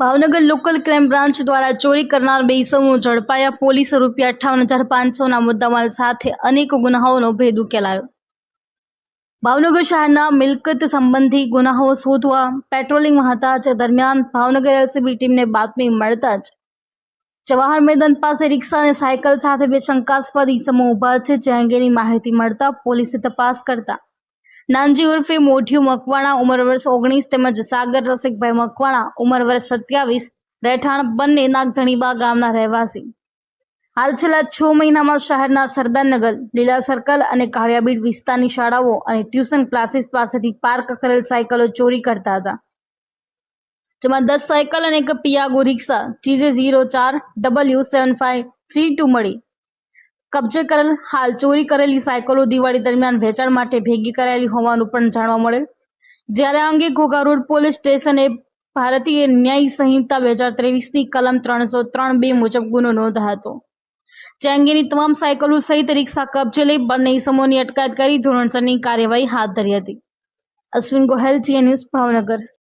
Bhavnagar local crime branch દ્વારા ચોરી કરનાર બે ઇસમો ઝડપાયા. પોલીસે ₹58,500ના મુદ્દામાલ સાથે અનેક ગુનાઓનો ભેદ ઉકેલાયો. ભાવનગર શહેરના મિલકત સંબંધી ગુનાઓ શોધવા પેટ્રોલિંગમાં હતા જે દરમિયાન ભાવનગર એલસીબી ટીમને બાતમી મળતા જ જવાહર મેદાન પાસે રિક્ષા અને સાયકલ સાથે બે શંકાસ્પદ ઇસમો ઊભા છે, જે અંગેની માહિતી મળતા પોલીસે તપાસ કરતા નાનજી ઉર્ફે મોઢિયું મકવાણા ઉંમર વર્ષ 19 તેમજ સાગર રસિકભાઈ મકવાણા ઉંમર વર્ષ 27 રહેઠાણ બંને નાગધણીબા ગામના રહેવાસી હાલ છેલ્લા 6 મહિનામાં શહેરના સરદારનગર, લીલા સર્કલ અને કાળિયાબીડ વિસ્તારની શાળાઓ અને ટ્યુશન ક્લાસીસ પાસેથી પાર્ક કરેલ સાયકલો ચોરી કરતા હતા, જેમાં 10 સાયકલ અને એક પિયાગો રિક્ષા GJ04W7532 મળી કબજે કરેલ. હાલ ચોરી કરેલી સાયકલો દિવાળી દરમિયાન વેચાણ માટે ભેગી કરાયેલી હોવાનું પણ જાણવા મળેલ. જ્યારે આ અંગે ઘોઘા રોડ પોલીસ સ્ટેશને ભારતીય ન્યાય સંહિતા 2023ની કલમ 303(2) મુજબ ગુનો નોંધાયો હતો, જે અંગેની તમામ સાયકલો સહિત રિક્ષા કબજે લઈ બંને ઇસમોની અટકાયત કરી ધોરણસરની કાર્યવાહી હાથ ધરી હતી. Ashwin Gohel, GA news, Bhavnagar.